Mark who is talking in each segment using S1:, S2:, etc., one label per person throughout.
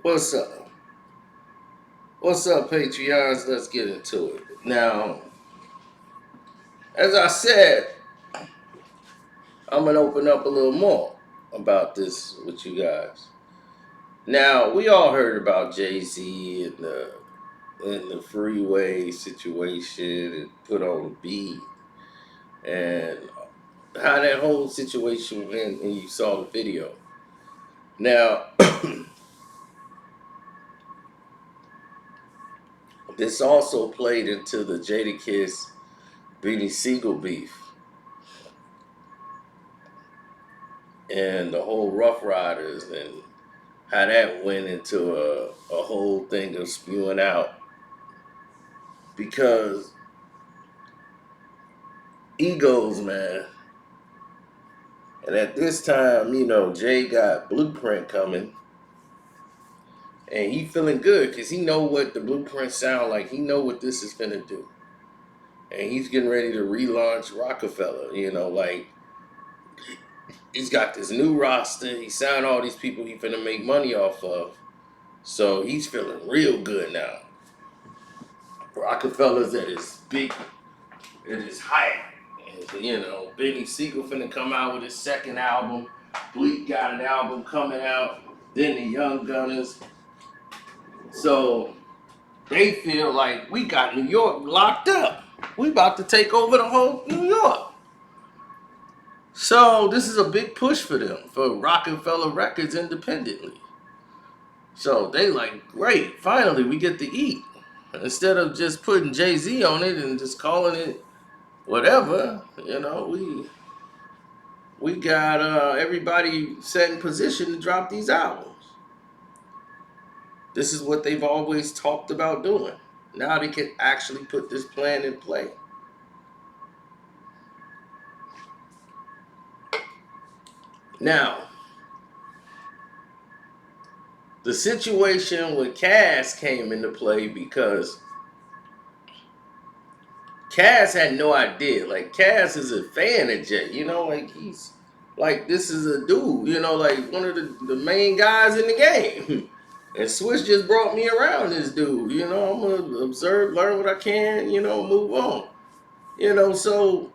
S1: What's up? What's up, Patreons? Let's get into it. Now, as I said, I'm going to open up a little more about this with you guys. Now, we all heard about Jay-Z and the freeway situation and put on the beat and how that whole situation went and you saw the video. Now, this also played into the Jadakiss Beanie Siegel beef and the whole Rough Riders and how that went into a whole thing of spewing out because egos, man. And at this time, Jay got Blueprint coming, and he feeling good because he know what the Blueprint sound like. He know what this is gonna do, and he's getting ready to relaunch Rockefeller. Like he's got this new roster. He signed all these people he finna make money off of, so he's feeling real good now. Rockefeller's at his big, at his height. Benny Siegel finna come out with his second album. Bleak got an album coming out. Then the Young Gunners. So they feel like we got New York locked up. We about to take over the whole New York. So this is a big push for them, for Rockefeller Records independently. So they like, great, finally we get to eat. Instead of just putting Jay-Z on it and just calling it whatever, we got everybody set in position to drop these albums. This is what they've always talked about doing. Now they can actually put this plan in play. Now, the situation with Cass came into play because Cass had no idea. Like, Cass is a fan of Jay, like he's like, this is a dude, like one of the main guys in the game. And Swiss just brought me around this dude, I'm gonna observe, learn what I can, move on. So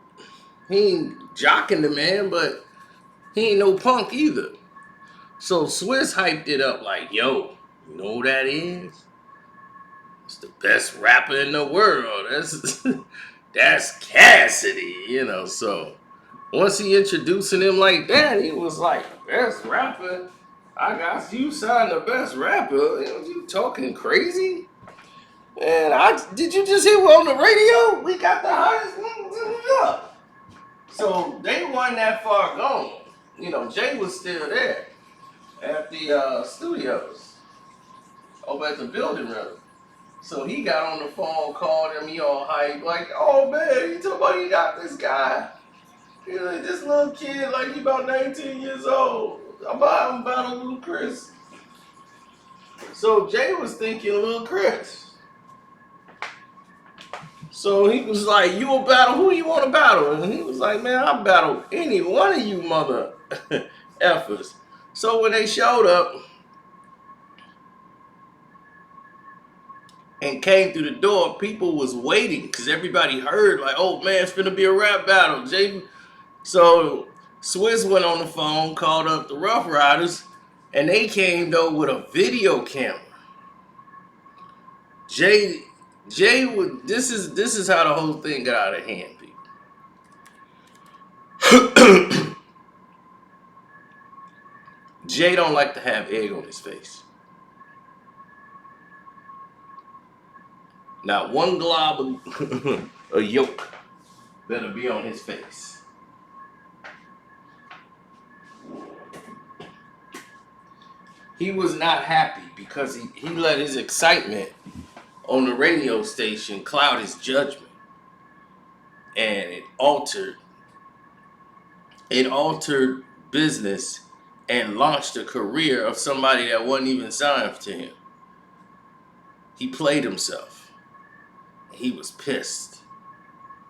S1: he ain't jocking the man, but he ain't no punk either. So Swiss hyped it up like, yo, you know who that is? It's the best rapper in the world. That's Cassidy, So once he introducing him like that, he was like, best rapper? I got you signed the best rapper. You talking crazy? Man, did you just hear on the radio? We got the hottest ones in New York. So they weren't that far gone. Jay was still there at the studios, over at the building rather. So he got on the phone, called him, he all hyped, like, oh man, you talking about you got this guy. Like, this little kid, like he about 19 years old. I'm about a little Chris. So Jay was thinking little Chris. So he was like, you will battle, who you want to battle? And he was like, man, I'll battle any one of you mother effers. So when they showed up and came through the door, people was waiting because everybody heard like, oh man, it's gonna be a rap battle. So Swiss went on the phone, called up the Rough Riders, and they came though with a video camera. Jay would. This is how the whole thing got out of hand, people. Jay don't like to have egg on his face. Not one glob of yolk better be on his face. He was not happy because he let his excitement on the radio station cloud his judgment. And it altered business and launched a career of somebody that wasn't even signed to him. He played himself. He was pissed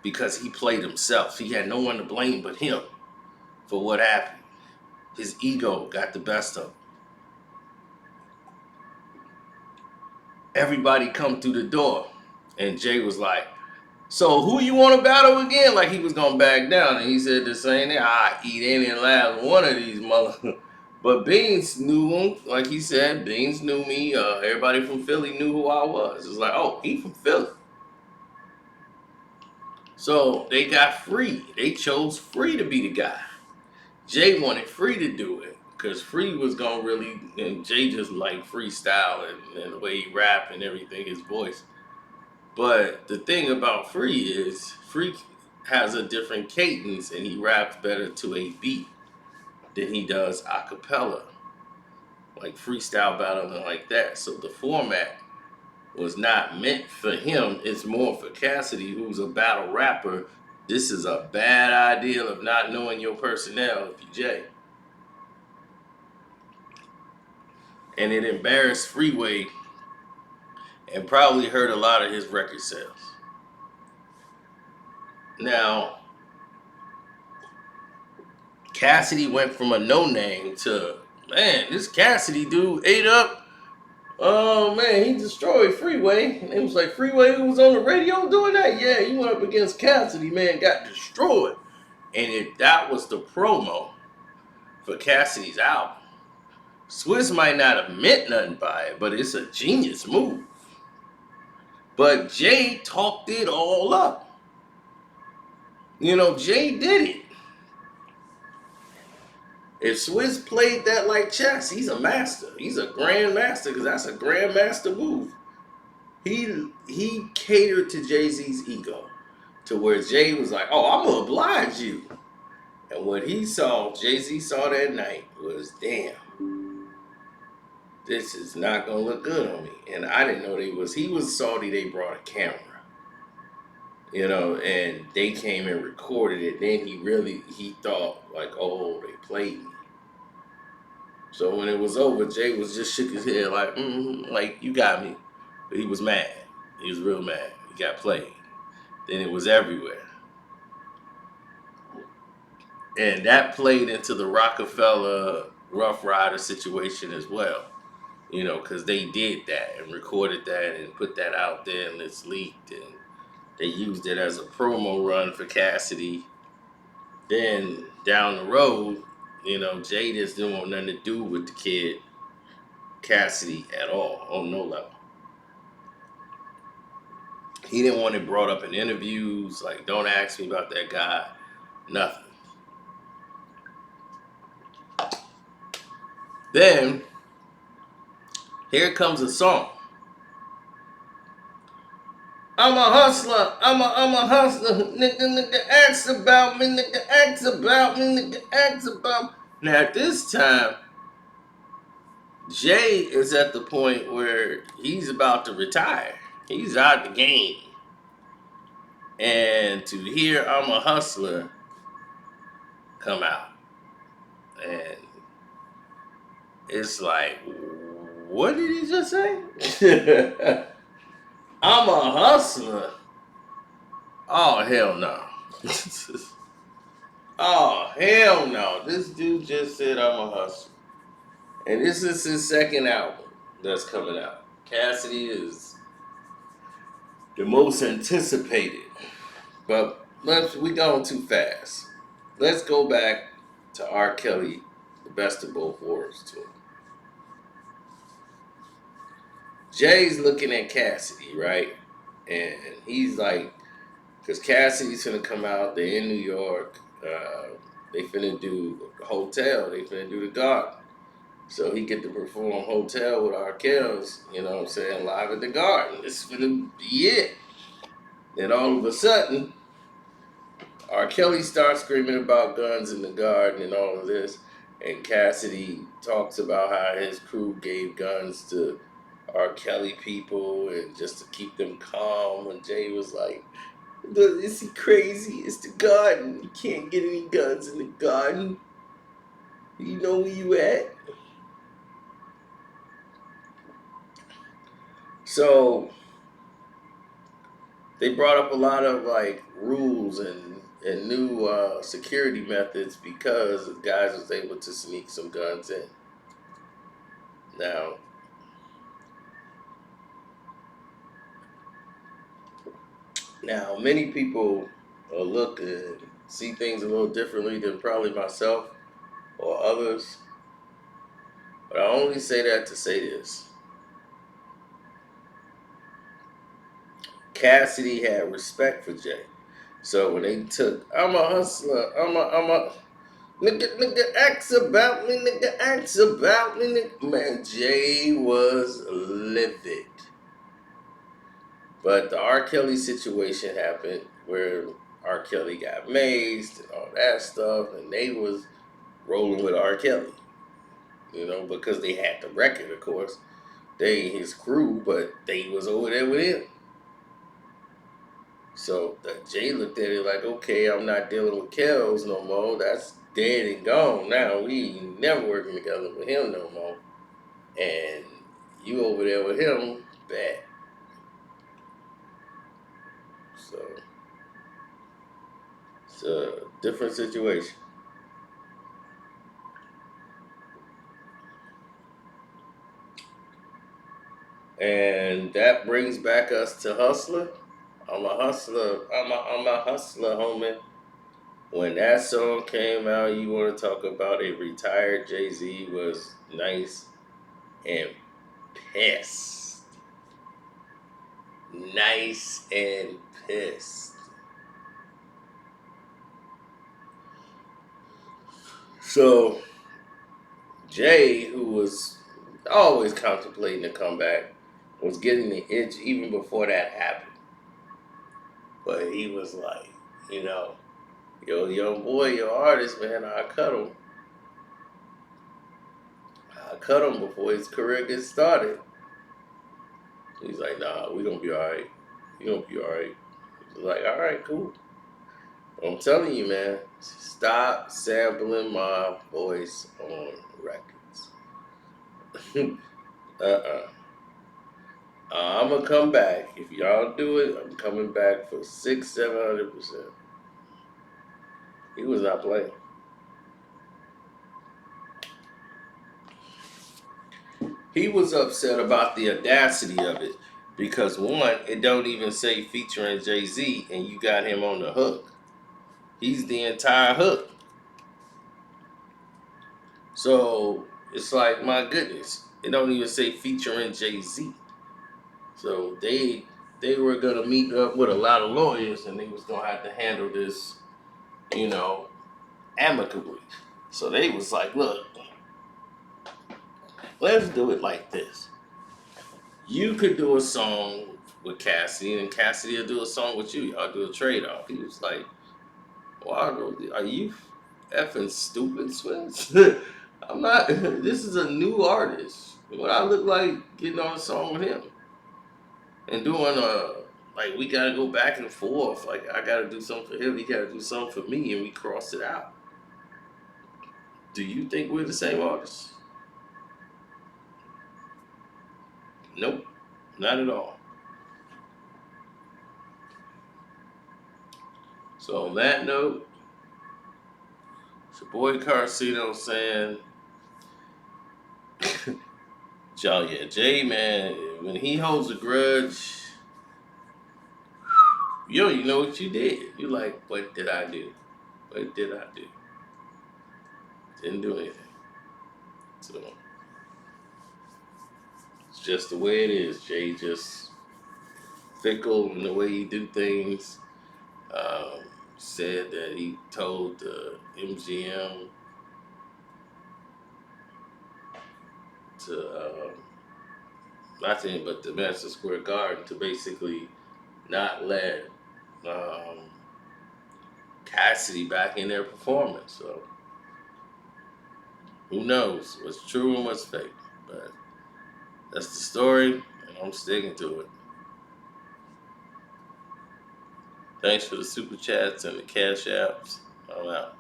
S1: because he played himself. He had no one to blame but him for what happened. His ego got the best of him. everybody come through the door. And Jay was like, so who you want to battle again? Like he was gonna back down, and he said the same thing. I eat any and last one of these mother. But Beans knew him, like he said. Beans knew me. Everybody from Philly knew who I was. It's like, oh, he from Philly. So they got Free. They chose Free to be the guy. Jay wanted Free to do it because Free was gonna really, and Jay just like freestyle and the way he rap and everything, his voice. But the thing about Free is Free has a different cadence and he raps better to a beat than he does a cappella, like freestyle battling like that. So the format was not meant for him. It's more for Cassidy, who's a battle rapper. This is a bad idea of not knowing your personnel if you Jay. And it embarrassed Freeway and probably hurt a lot of his record sales. Now, Cassidy went from a no-name to, man, this Cassidy dude ate up. Oh, man, he destroyed Freeway. And it was like, Freeway who was on the radio doing that? Yeah, he went up against Cassidy, man, got destroyed. And that was the promo for Cassidy's album. Swizz might not have meant nothing by it, but it's a genius move. But Jay talked it all up. You know, Jay did it. If Swizz played that like chess, he's a master. He's a grandmaster because that's a grandmaster move. He catered to Jay-Z's ego to where Jay was like, oh, I'm going to oblige you. And what Jay-Z saw that night was, damn, this is not going to look good on me. And I didn't know he was salty they brought a camera. You know, and they came and recorded it. Then he thought like, oh, they played me. So when it was over, Jay was just shook his head like you got me. But he was mad. He was real mad. He got played. Then it was everywhere. And that played into the Rockefeller Rough Rider situation as well. You know, because they did that and recorded that and put that out there and it's leaked. And they used it as a promo run for Cassidy. Then down the road, you know, Jay just didn't want nothing to do with the kid Cassidy at all, on no level. He didn't want it brought up in interviews, like, don't ask me about that guy, nothing. Then, here comes a song. I'm a hustler, I'm a hustler, nigga asks about me, nigga asks about me, nigga asks about me. Now at this time, Jay is at the point where he's about to retire. He's out the game. And to hear I'm a hustler come out. And it's like, what did he just say? I'm a hustler. Oh, hell no. Oh, hell no. This dude just said I'm a hustler. And this is his second album that's coming out. Cassidy is the most anticipated. But we going too fast. Let's go back to R. Kelly, the best of both worlds to him. Jay's looking at Cassidy, right? And he's like, because Cassidy's gonna come out, they're in New York, they finna do the hotel, they finna do the Garden. So he get to perform Hotel with R. Kelly's, you know what I'm saying, live at the Garden. This is finna be it. Then all of a sudden, R. Kelly starts screaming about guns in the Garden and all of this. And Cassidy talks about how his crew gave guns to R. Kelly people and just to keep them calm. And Jay was like, is he crazy? It's the Garden. You can't get any guns in the Garden. You know where you at? So they brought up a lot of like rules and new security methods because guys was able to sneak some guns in. Now, Now, many people look and see things a little differently than probably myself or others, but I only say that to say this. Cassidy had respect for Jay. So when they took, I'm a hustler, I'm a, nigga, ask about me, nigga, ask about me, nigga. Man, Jay was livid. But the R. Kelly situation happened where R. Kelly got mazed and all that stuff, and they was rolling with R. Kelly, because they had the record, of course. They his crew, but they was over there with him. So Jay looked at it like, okay, I'm not dealing with Kells no more. That's dead and gone now. We ain't never working together with him no more. And you over there with him, bad. So it's a different situation. And that brings back us to Hustler. I'm a hustler. I'm a hustler, homie. When that song came out, you want to talk about a retired Jay Z was nice and pissed. Nice and pissed. So Jay, who was always contemplating a comeback, was getting the itch even before that happened. But he was like, you know, yo, young boy, your artist, man, I cut him before his career gets started. He's like, nah, we gonna be all right. You gonna be all right. He's like, all right, cool. I'm telling you, man, stop sampling my voice on records. uh-uh. I'm gonna come back. If y'all do it, I'm coming back for 700%. He was not playing. He was upset about the audacity of it because one, it don't even say featuring Jay Z, and you got him on the hook. He's the entire hook. So it's like, my goodness, it don't even say featuring Jay Z. So they were gonna meet up with a lot of lawyers, and they was gonna have to handle this, you know, amicably. So they was like, look, let's do it like this. You could do a song with Cassidy, and Cassidy will do a song with you. Y'all do a trade off. He was like, "Wow, are you effing stupid, Swins? I'm not. This is a new artist. What I look like getting on a song with him and doing like we gotta go back and forth. Like I gotta do something for him. He gotta do something for me, and we cross it out. Do you think we're the same artists? Nope, not at all. So on that note, it's your boy Carcino saying, Joe, yeah, Jay, man, when he holds a grudge, you know what you did. You like, what did I do? What did I do? Didn't do anything. So it's just the way it is. Jay just fickle in the way he do things. Um, Said that he told the MGM to not to him, but the Madison Square Garden to basically not let um, Cassidy back in their performance. So who knows what's true and what's fake? But that's the story, and I'm sticking to it. Thanks for the super chats and the cash apps. I'm out.